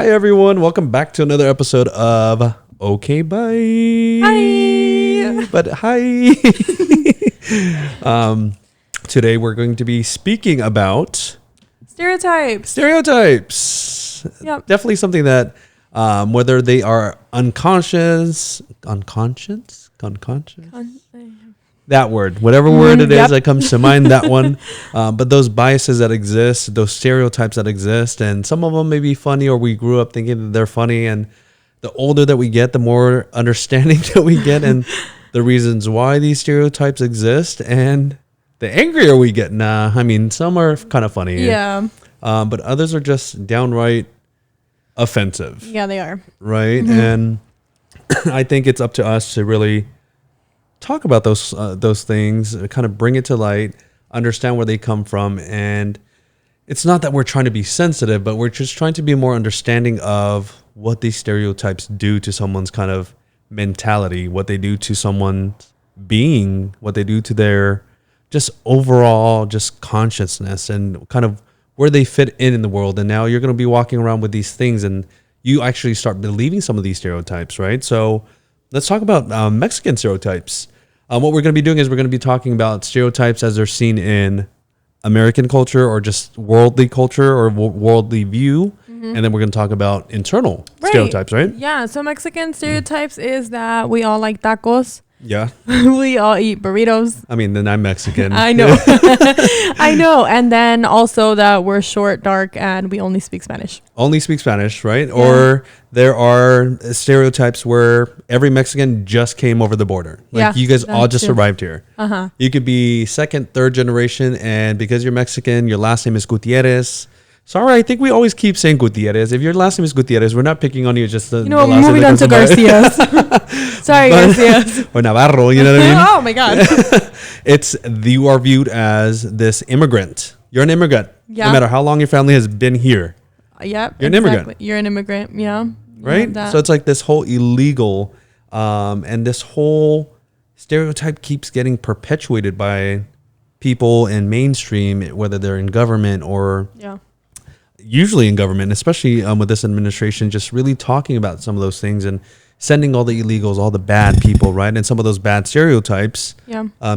Hi, everyone. Welcome back to another episode of Okay, bye. Hi. But hi. Today, we're going to be speaking about Stereotypes. Yep. Definitely something that, whether they are unconscious, that word, whatever word it is that comes to mind, that one. But those biases that exist, those stereotypes that exist, and some of them may be funny, or we grew up thinking that they're funny. And the older that we get, the more understanding that we get, and the reasons why these stereotypes exist, and the angrier we get. Some are kind of funny. Yeah. But others are just downright offensive. Yeah, they are. Right. Mm-hmm. And I think it's up to us to really talk about those things, kind of bring it to light, understand where they come from. And it's not that we're trying to be sensitive, but we're just trying to be more understanding of what these stereotypes do to someone's kind of mentality, what they do to someone's being, what they do to their just overall just consciousness, and kind of where they fit in the world. And now you're going to be walking around with these things, and you actually start believing some of these stereotypes, right? So let's talk about Mexican stereotypes. What we're going to be doing is we're going to be talking about stereotypes as they're seen in American culture, or just worldly culture, or worldly view. Mm-hmm. And then we're going to talk about internal stereotypes, right? Yeah. So Mexican stereotypes is that we all like tacos. Yeah. We all eat burritos. Then I'm Mexican. I know. I know. And then also that we're short, dark, and we only speak Spanish. Only speak Spanish, right? Yeah. Or there are stereotypes where every Mexican just came over the border. You guys all just arrived here. Uh-huh. You could be second, third generation, and because you're Mexican, your last name is Gutierrez. Sorry, I think we always keep saying Gutierrez. If your last name is Gutierrez, we're not picking on you. Just the we're moving on to Garcias. Sorry, Garcias. Or Navarro, you know what I mean? Oh my God. You are viewed as this immigrant. You're an immigrant. Yeah. No matter how long your family has been here. Yep. You're an immigrant. You're an immigrant. Yeah. Right? So it's like this whole illegal, and this whole stereotype keeps getting perpetuated by people in mainstream, whether they're in government or usually in government, especially with this administration, just really talking about some of those things and sending all the illegals, all the bad people, right? And some of those bad stereotypes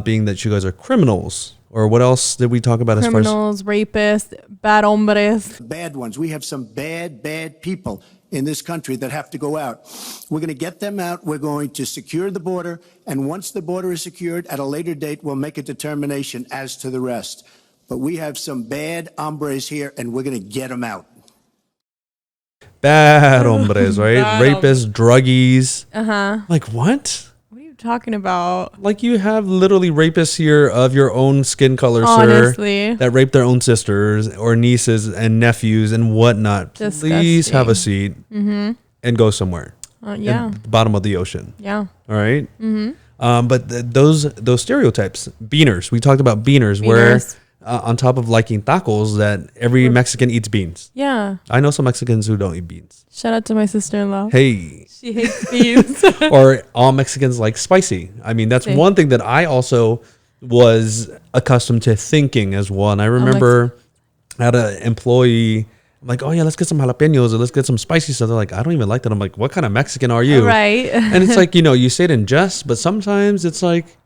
being that you guys are criminals. Or what else did we talk about? Criminals, rapists, bad hombres. Bad ones. We have some bad people in this country that have to go out. We're going to get them out. We're going to secure the border. And once the border is secured, at a later date, we'll make a determination as to the rest. But we have some bad hombres here, and we're going to get them out. Bad hombres, right? Rapists, druggies. Uh-huh. Like, what? What are you talking about? Like, you have literally rapists here of your own skin color, honestly, sir, that rape their own sisters or nieces and nephews and whatnot. Disgusting. Please have a seat and go somewhere. At the bottom of the ocean. Yeah. All right? Mm-hmm. But those stereotypes, beaners. We talked about beaners. Where on top of liking tacos, that every Mexican eats beans. Yeah. I know some Mexicans who don't eat beans. Shout out to my sister-in-law. Hey. She hates beans. Or all Mexicans like spicy. That's one thing that I also was accustomed to thinking as well. And I remember I had an employee, I'm like, oh yeah, let's get some jalapenos or let's get some spicy stuff. They're like, I don't even like that. I'm like, what kind of Mexican are you? Right. And it's like, you say it in jest, but sometimes it's like,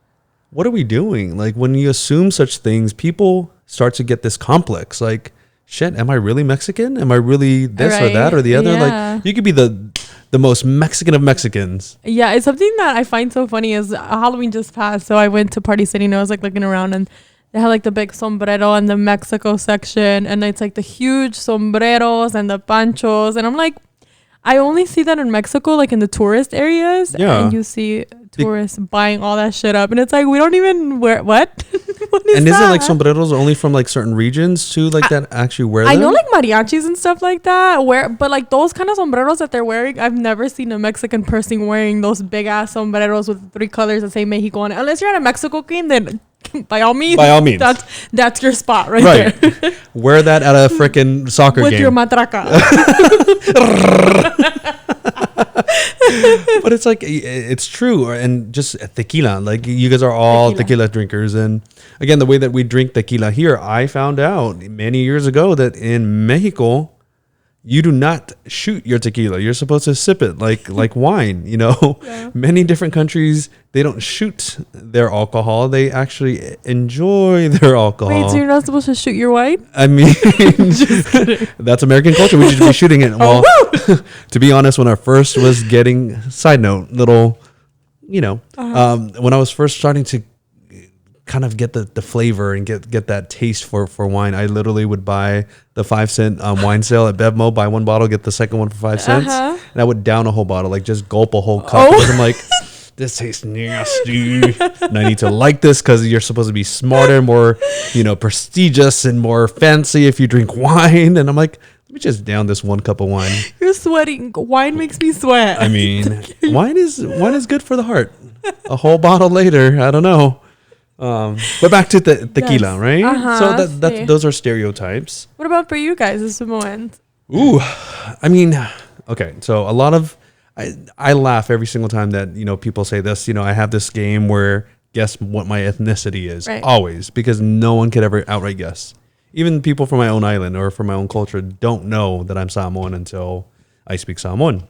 what are we doing? Like, when you assume such things, people start to get this complex. Like, shit, am I really Mexican? Am I really this or that or the other? Yeah. Like, you could be the most Mexican of Mexicans. Yeah, it's something that I find so funny is Halloween just passed. So I went to Party City and I was like looking around, and they had like the big sombrero in the Mexico section. And it's like the huge sombreros and the panchos. And I'm like, I only see that in Mexico, like in the tourist areas. Yeah. And you see tourists buying all that shit up. And it's like, we don't even wear, what? What is and that? Isn't like sombreros only from like certain regions too, like that actually wear them? I know like mariachis and stuff like that, but like those kind of sombreros that they're wearing, I've never seen a Mexican person wearing those big ass sombreros with 3 colors that say Mexico on it. Unless you're at a Mexico queen, then by all means, that's your spot right there. Wear that at a freaking soccer with game. With your matraca. But it's like, it's true. And just tequila, like you guys are all tequila drinkers. And again, the way that we drink tequila here, I found out many years ago that in Mexico, you do not shoot your tequila. You're supposed to sip it like wine, you know. Yeah. Many different countries, they don't shoot their alcohol. They actually enjoy their alcohol. Wait, so you're not supposed to shoot your wine? I mean, that's American culture. We should be shooting it. Well, to be honest, when I first was getting, side note, little, you know, when I was first starting to kind of get the flavor and get that taste for wine, I literally would buy the 5-cent wine sale at Bevmo, buy one bottle, get the second one for 5 cents, and I would down a whole bottle, like just gulp a whole cup. Because I'm like, this tastes nasty, and I need to like this because you're supposed to be smarter, more, you know, prestigious and more fancy if you drink wine. And I'm like, let me just down this one cup of wine. You're sweating. Wine makes me sweat. I mean, wine is good for the heart. A whole bottle later, I don't know. But back to the tequila, Yes. right? So those are stereotypes. What about for you guys, the Samoans? Ooh, I mean, okay. So a lot of I laugh every single time that, you know, people say this. You know, I have this game where guess what my ethnicity is, Right. always, because no one could ever outright guess. Even people from my own island or from my own culture don't know that I'm Samoan until I speak Samoan.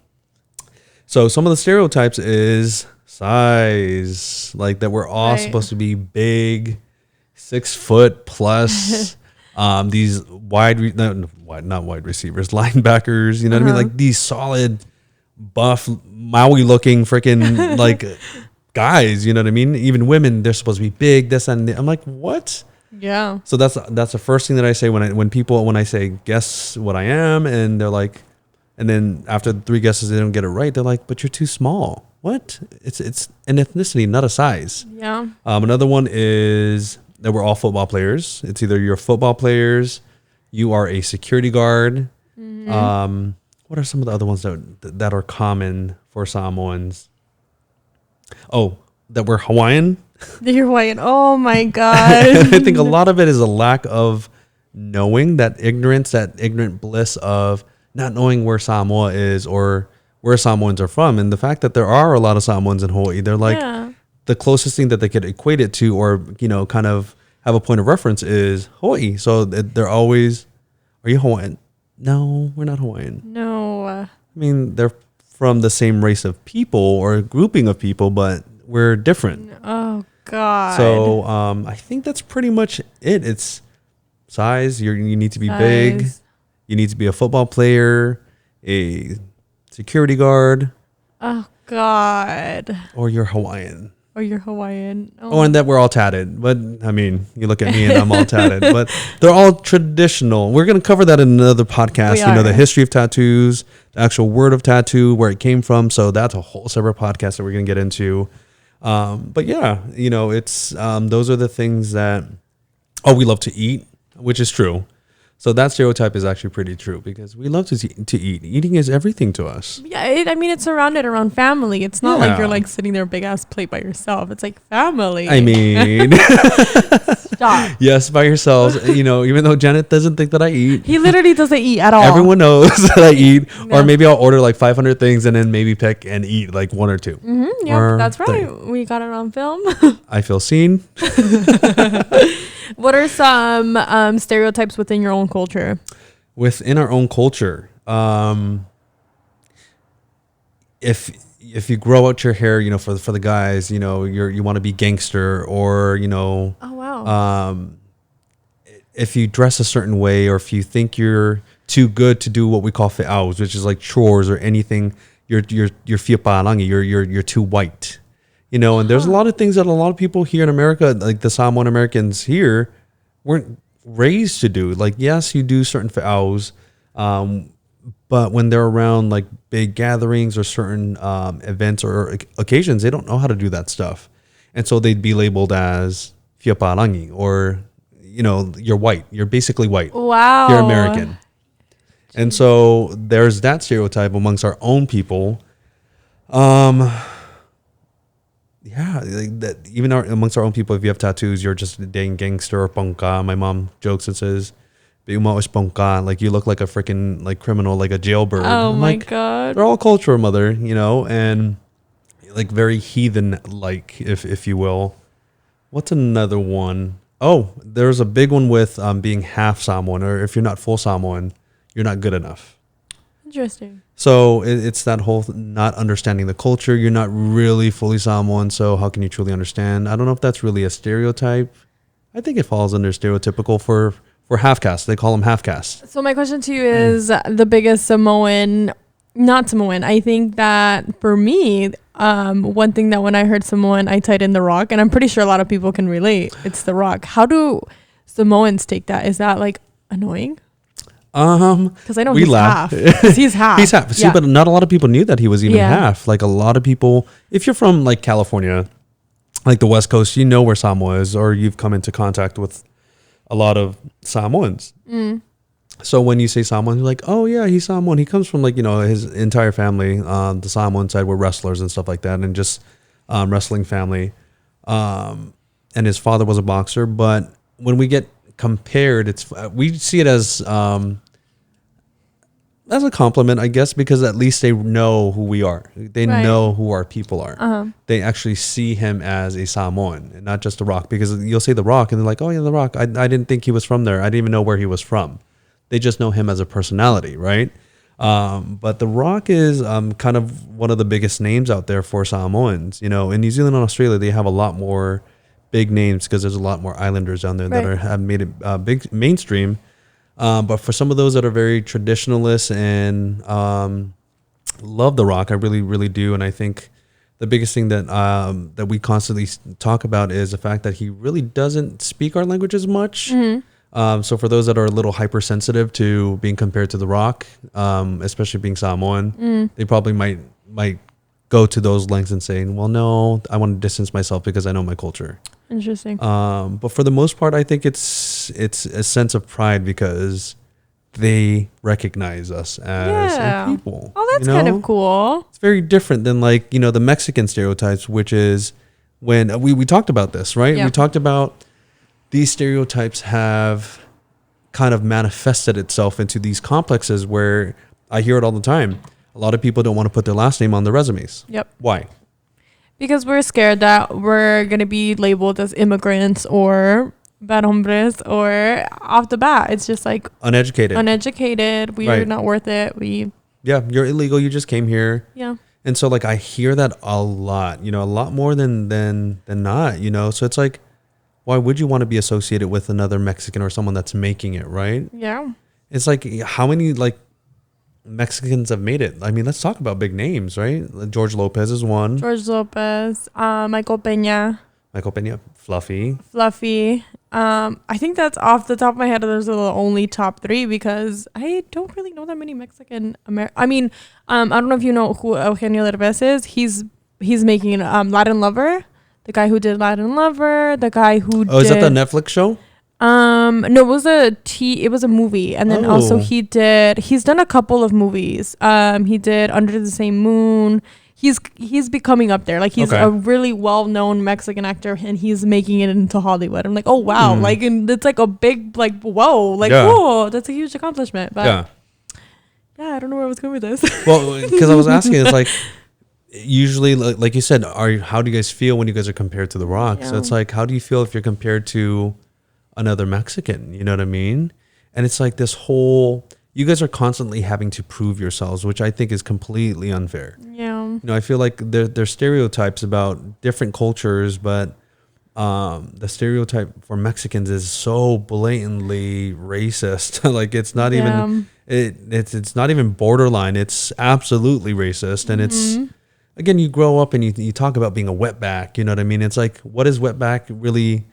So some of the stereotypes is size, like that we're all Right. supposed to be big, 6 foot plus. These not wide receivers, linebackers. You know what I mean? Like these solid, buff, Maui looking freaking like guys. You know what I mean? Even women, they're supposed to be big. This and I'm like, what? Yeah. So that's the first thing that I say when I say guess what I am, and they're like, and then after 3 guesses they don't get it right, they're like, but you're too small. What? It's an ethnicity, not a size. Yeah. Another one is that we're all football players. It's either you're football players, you are a security guard. What are some of the other ones that are common for Samoans? Oh, that we're Hawaiian. You're white. Oh my God. I think a lot of it is a lack of knowing, that ignorance, that ignorant bliss of not knowing where Samoa is or where Samoans are from. And the fact that there are a lot of Samoans in Hawaii, they're like the closest thing that they could equate it to, or, you know, kind of have a point of reference is Hawaii. So they're always, are you Hawaiian? No, we're not Hawaiian. No. I mean, they're from the same race of people or grouping of people, but we're different. Oh God. So I think that's pretty much it. It's size. You need to be big. Size. You need to be a football player, a security guard, Oh God. or you're Hawaiian. Or you're Hawaiian. Oh, and that we're all tatted. But I mean, you look at me and I'm all tatted. But they're all traditional. We're going to cover that in another podcast. We You know, are. the history of tattoos, the actual word of tattoo, where it came from. So that's a whole separate podcast that we're going to get into. But yeah, you know, it's those are the things that we love to eat, which is true. So that stereotype is actually pretty true because we love to eat. Eating is everything to us. Yeah, I mean, it's surrounded around family. It's not Yeah. like you're like sitting there big ass plate by yourself. It's like family. I mean, Stop. yes, by yourselves. You know, even though Janet doesn't think that I eat, He literally doesn't eat at all. everyone knows that I eat. No. Or maybe I'll order like 500 things and then maybe pick and eat like 1 or 2. Yeah, or that's right. 3. We got it on film. I feel seen. What are some stereotypes within your own culture? Within our own culture, if you grow out your hair, you know, for the guys, you know, you want to be gangster, or, you know, Oh wow. if you dress a certain way, or if you think you're too good to do what we call fe'aus, which is like chores or anything, you're fiapalangi, you're too white, you know. And there's a lot of things that a lot of people here in America, like the Samoan Americans here, weren't raised to do. Like, yes, you do certain fe'aus, but when they're around like big gatherings or certain events or occasions, they don't know how to do that stuff, and so they'd be labeled as fiapalangi, or, you know, you're white. You're basically white. Wow. You're American. And so there's that stereotype amongst our own people. Yeah, like that, even amongst our own people, if you have tattoos, you're just a dang gangster or pongka. My mom jokes and says, "Beuma is pongka," like you look like a freaking like criminal, like a jailbird. Oh I'm my like, God. they're all culture, mother, you know, and like very heathen, like if you will. What's another one? Oh, there's a big one with being half Samoan, or if you're not full Samoan, you're not good enough. Interesting. So it's that whole not understanding the culture. You're not really fully Samoan, so how can you truly understand? I don't know if that's really a stereotype. I think it falls under stereotypical for half caste. They call them half caste. So my question to you is the biggest not Samoan. I think that for me, one thing that when I heard Samoan, I tied in The Rock, and I'm pretty sure a lot of people can relate. It's The Rock. How do Samoans take that? Is that like annoying? Because I know he's half. 'Cause he's half. He's half. See, but not a lot of people knew that he was even half. Like a lot of people, if you're from like California, like the West Coast, you know where Samoa is, or you've come into contact with a lot of Samoans. So when you say Samoan, you're like, oh yeah, he's Samoan. He comes from like, you know, his entire family, the Samoan side were wrestlers and stuff like that, and just wrestling family. And his father was a boxer. But when we get compared, we see it as a compliment, I guess, because at least they know who we are. They know who our people are. They actually see him as a Samoan and not just The Rock, because you'll say The Rock and they're like, oh yeah, The Rock. I didn't think he was from there. I didn't even know where he was from. They just know him as a personality, right? But The Rock is kind of one of the biggest names out there for Samoans. You know, in New Zealand and Australia, they have a lot more big names because there's a lot more islanders down there that have made it big mainstream. But for some of those that are very traditionalists and love The Rock, I really, really do. And I think the biggest thing that we constantly talk about is the fact that he really doesn't speak our language as much. So for those that are a little hypersensitive to being compared to The Rock, especially being Samoan, they probably might go to those lengths and saying, well, no, I want to distance myself because I know my culture. Interesting. But for the most part, I think it's a sense of pride because they recognize us as a people. Oh, that's kind of cool. It's very different than like, you know, the Mexican stereotypes, which is when we talked about this, right? We talked about these stereotypes have kind of manifested itself into these complexes where I hear it all the time. A lot of people don't want to put their last name on their resumes. Yep. Why? Because we're scared that we're going to be labeled as immigrants or bad hombres, or off the bat, it's just like uneducated. We're not worth it. You're illegal. You just came here. Yeah. And so like I hear that a lot, you know, a lot more than not, you know. So it's like, why would you want to be associated with another Mexican or someone that's making it, right? Yeah. It's like, how many like Mexicans have made it? I mean, let's talk about big names, right? George Lopez is one. Michael Peña, Fluffy. I think that's off the top of my head. Those are the only top three because I don't really know that many Mexican I mean, I don't know if you know who Eugenio Derbez is. He's making Latin Lover. The guy who did Latin Lover, the guy who is that the Netflix show? No, it was a movie. And then also he's done a couple of movies. He did Under the Same Moon. He's becoming up there. Like he's a really well-known Mexican actor and he's making it into Hollywood. I'm like, oh wow. Like, and it's like a big, like, whoa, like, whoa, that's a huge accomplishment. But yeah, I don't know where I was going with this. Well, because I was asking, it's like, usually, like you said, how do you guys feel when you guys are compared to The Rock? Yeah. So it's like, how do you feel if you're compared to another Mexican? You know what I mean? And it's like this whole, you guys are constantly having to prove yourselves, which I think is completely unfair. Yeah. You know, I feel like there's stereotypes about different cultures, but the stereotype for Mexicans is so blatantly racist. Like it's not even it's not even borderline. It's absolutely racist, and it's. Again, you grow up and you talk about being a wetback, you know what I mean? It's like, what is wetback really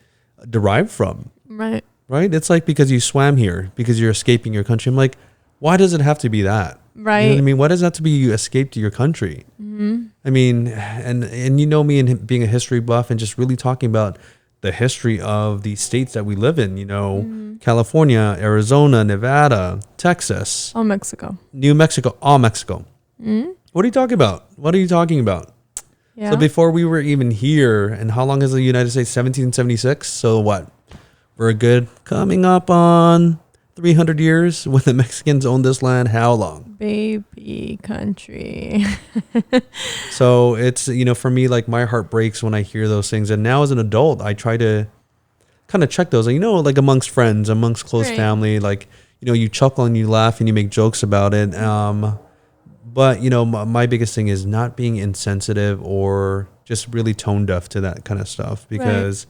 derived from? Right. Right? It's like because you swam here, because you're escaping your country. I'm like, why does it have to be that? Right. You know what I mean? Why does it have to be you escaped your country? I mean, and you know me and being a history buff and just really talking about the history of the states that we live in, you know, California, Arizona, Nevada, Texas. All Mexico. New Mexico, all Mexico. What are you talking about? What are you talking about? Yeah. So before we were even here, and how long is the United States? 1776. So what? We're good coming up on 300 years when the Mexicans owned this land. How long? Baby country. So it's, you know, for me, like my heart breaks when I hear those things. And now as an adult, I try to kind of check those, you know, like amongst friends, amongst close family, like, you know, you chuckle and you laugh and you make jokes about it. But, you know, my biggest thing is not being insensitive or just really tone deaf to that kind of stuff, because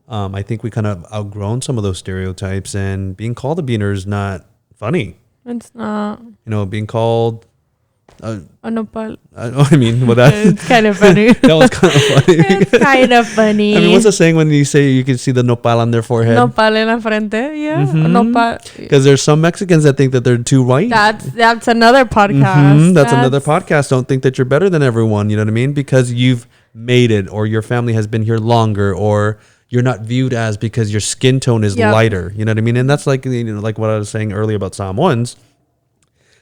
I think we kind of outgrown some of those stereotypes, and being called a beaner is not funny. It's not. You know, being called... nopal. I mean, well, that... It's kind of funny. That was kind of funny. It's kind of funny. I mean, what's the saying when you say you can see the nopal on their forehead? Nopal en la frente, yeah. Nopal. Because there's some Mexicans that think that they're too white. That's another podcast. That's another podcast. Don't think that you're better than everyone. You know what I mean? Because you've made it, or your family has been here longer, or you're not viewed as because your skin tone is lighter. You know what I mean? And that's like, you know, like what I was saying earlier about Samoans.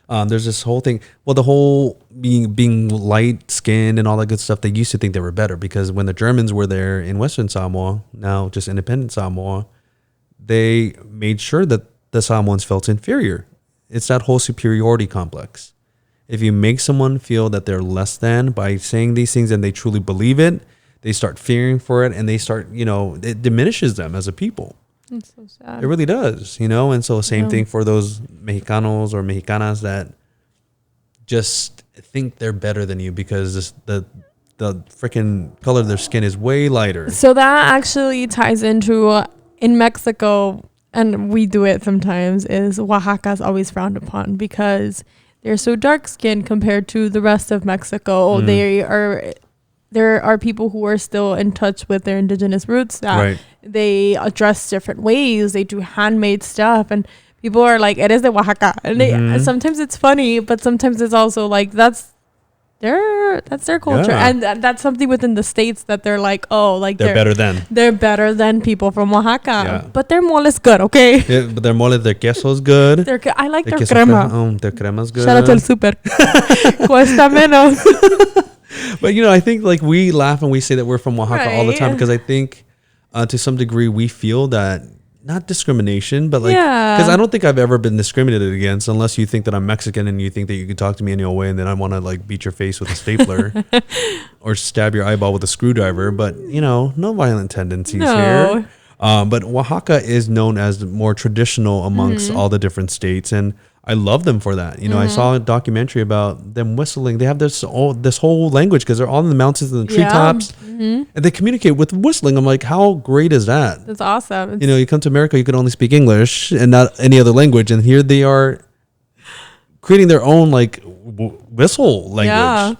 There's this whole thing. Well, the whole being light skinned and all that good stuff, they used to think they were better, because when the Germans were there in Western Samoa, now just independent Samoa, they made sure that the Samoans felt inferior. It's that whole superiority complex. If you make someone feel that they're less than by saying these things and they truly believe it, they start fearing for it, and they start, you know, it diminishes them as a people. It's so sad. It really does, you know. And so same thing for those Mexicanos or Mexicanas that just think they're better than you because the freaking color of their skin is way lighter. So that actually ties into in Mexico, and we do it sometimes, is Oaxaca's always frowned upon because they're so dark skinned compared to the rest of Mexico. There are people who are still in touch with their indigenous roots that they dress different ways. They do handmade stuff, and people are like, "Eres de Oaxaca." And they, sometimes it's funny, but sometimes it's also like that's their culture, and that's something within the states that they're like, oh, like they're better than people from Oaxaca. But their mole is good, okay? Yeah, but their mole, their queso is good. I like their crema. Their crema is good. Shout out to El Super. Cuesta menos. But, you know, I think like we laugh and we say that we're from Oaxaca all the time, because I think to some degree we feel that, not discrimination, but like, because I don't think I've ever been discriminated against, unless you think that I'm Mexican and you think that you can talk to me any old way, and then I want to like beat your face with a stapler or stab your eyeball with a screwdriver. But, you know, no violent tendencies here. But Oaxaca is known as more traditional amongst all the different states, and I love them for that. You know, I saw a documentary about them whistling. They have this whole language because they're all in the mountains and the treetops, and they communicate with whistling. I'm like, how great is that? That's awesome. You know, you come to America, you can only speak English and not any other language, and here they are creating their own like whistle language. Yeah,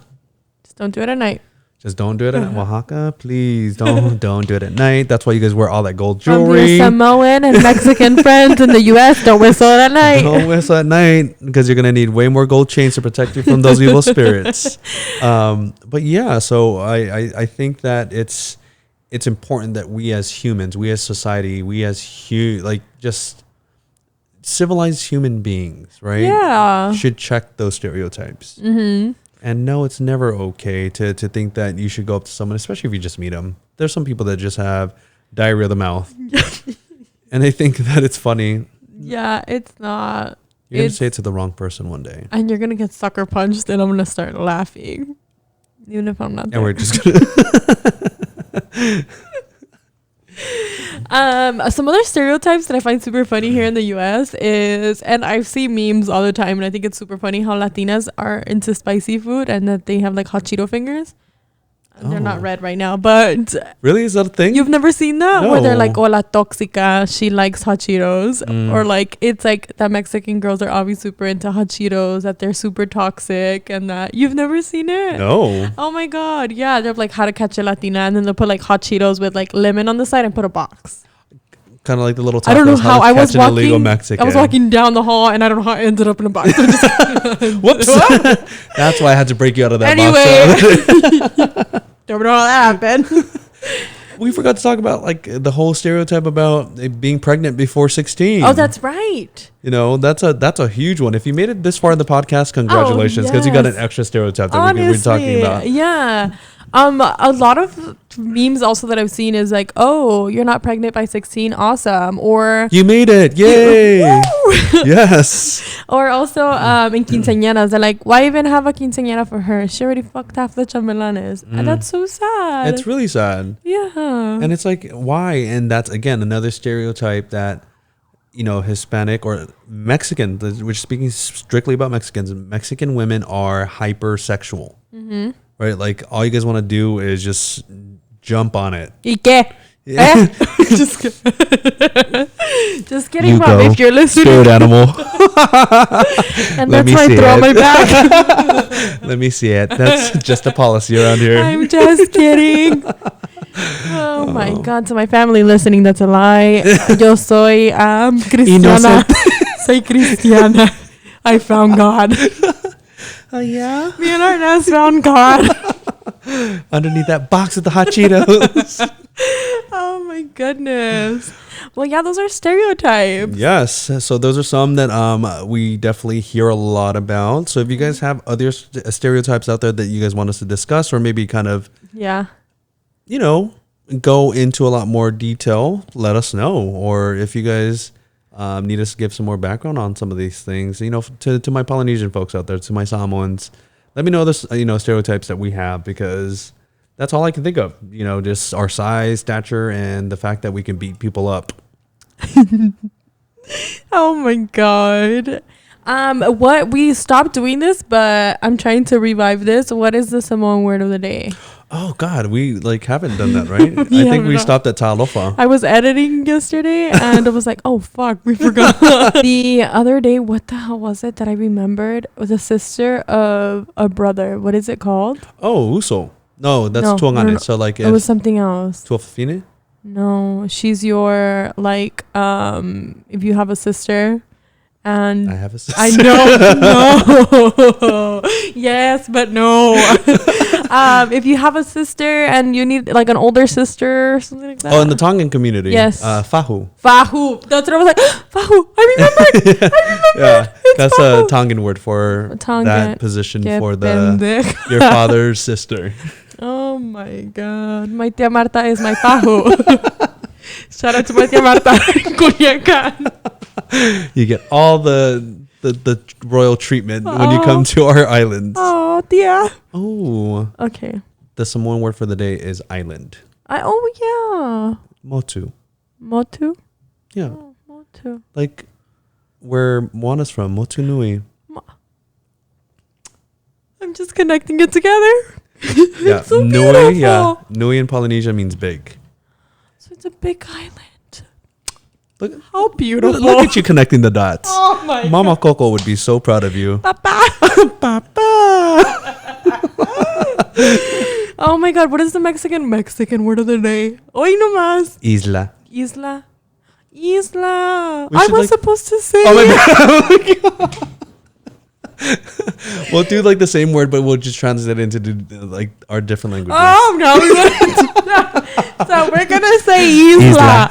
just don't do it at night. Just don't do it at Oaxaca, please. Don't do it at night. That's why you guys wear all that gold jewelry. Your Samoan and Mexican friends in the U.S. don't whistle at night. Don't whistle at night, because you're gonna need way more gold chains to protect you from those evil spirits. But yeah, so I think that it's important that we as humans, we as society, we as just civilized human beings, right? Yeah, should check those stereotypes. And no, it's never okay to think that you should go up to someone, especially if you just meet them. There's some people that just have diarrhea of the mouth and they think that it's funny. Yeah, it's not. You're going to say it to the wrong person one day. And you're going to get sucker punched, and I'm going to start laughing. Even if I'm not there. And we're just going to... Some other stereotypes that I find super funny here in the US is, and I see memes all the time, and I think it's super funny how Latinas are into spicy food and that they have like hot Cheeto fingers. They're not red right now, but really, is that a thing? You've never seen that? No. Where they're like, "Hola tóxica," she likes hot Cheetos, or like it's like that Mexican girls are always super into hot Cheetos, that they're super toxic, and that you've never seen it. No. Oh my god, yeah, they're like How to Catch a Latina, and then they'll put like hot Cheetos with like lemon on the side and put a box. Kind of like the little tacos. I don't know how I was walking. Illegal Mexican. I was walking down the hall, and I don't know how I ended up in a box. Whoops. That's why I had to break you out of that box. Don't know how that happened. We forgot to talk about like the whole stereotype about being pregnant before 16. Oh, that's right. You know, that's a huge one. If you made it this far in the podcast, congratulations, because you got an extra stereotype that we're talking about. Yeah. A lot of memes also that I've seen is like, "Oh, you're not pregnant by 16, awesome," or "You made it, yay!" Yes. Or also in quinceañeras, they're like, "Why even have a quinceañera for her? She already fucked half the chambelanes," and that's so sad. It's really sad. Yeah. And it's like, why? And that's again another stereotype that Hispanic or Mexican, we're speaking strictly about Mexicans. Mexican women are hypersexual, right? Like all you guys want to do is just jump on it. ¿Y qué? Yeah. Just kidding, You Mom, go, if you're listening. spirit animal. And Let that's me why I see throw it. my back. Let me see it. That's just a policy around here. I'm just kidding. Oh my God. To my family listening, that's a lie. Yo soy cristiana. Soy cristiana. I found God. Oh, yeah? Me and Ernest found God. Underneath that box with the hot Cheetos. Oh my goodness. Well, yeah, those are stereotypes. Yes. So those are some that we definitely hear a lot about. So if you guys have other stereotypes out there that you guys want us to discuss, or maybe kind of, Yeah. go into a lot more detail, let us know. Or if you guys need us to give some more background on some of these things, to my Polynesian folks out there, to my Samoans, let me know the stereotypes that we have, because that's all I can think of. Just our size, stature, and the fact that we can beat people up. Oh my God. What we stopped doing this, but I'm trying to revive this. What is the Samoan word of the day? Oh God, we haven't done that, right? I Yeah, think we no. stopped at talofa. I was editing yesterday and I was like, oh fuck, we forgot. The other day, what the hell was it that I remembered? It was a sister of a brother. What is it called? Oh, uso. No, that's No, tuangane. no. So like It was something else. tuafine. No, she's your if you have a sister and I have a sister. I know. No. Yes, but no. If you have a sister and you need like an older sister or something like that. Oh, in the Tongan community. Yes. Fahu. Fahu. That's what I was like. Fahu. I remembered. Yeah, that's Fahu. a Tongan word for Tongan. that position Que for pendejo. your father's sister. Oh my God. My tia Marta is my Fahu. Shout out to my tia Marta in Culiacan. You get all the royal treatment when you come to our islands. Oh, tia. Oh, Okay. the Samoan word for the day is island. Yeah. Motu. Motu? Yeah, Oh, Motu. like where Moana's from, Motu Nui. I'm just connecting it together. Yeah, so Nui. beautiful. Yeah, Nui in Polynesia means big. So it's a big island. Look, How beautiful. look at you connecting the dots. Oh my Mama Coco would be so proud of you. Papa. Papa. Oh my God. What is the Mexican word of the day? Hoy nomás. Isla. Isla. We I should, was like- supposed to say Oh my it. God. We'll do like the same word, but we'll just translate it into like our different languages. Oh, no. So we're going to say Isla.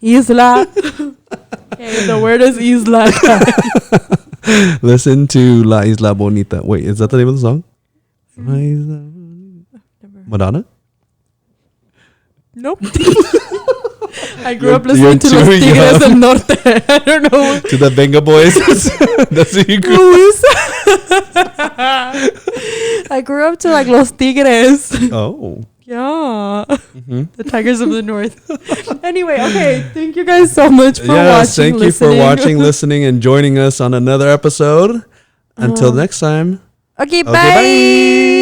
Isla. Okay, the word is Isla. Listen to La Isla Bonita. Wait, is that the name of the song? La Isla Madonna? Nope. I grew up You're listening to too Los Tigres young. del Norte. I don't know. To the Venga Boys. That's who you grew. Luis. I grew up to like Los Tigres. Oh. Yeah. Mm-hmm. The Tigers of the North. Anyway, okay. Thank you guys so much for watching. Yes, thank you for listening. watching, listening, and joining us on another episode. Until next time. Okay, Okay, bye. bye.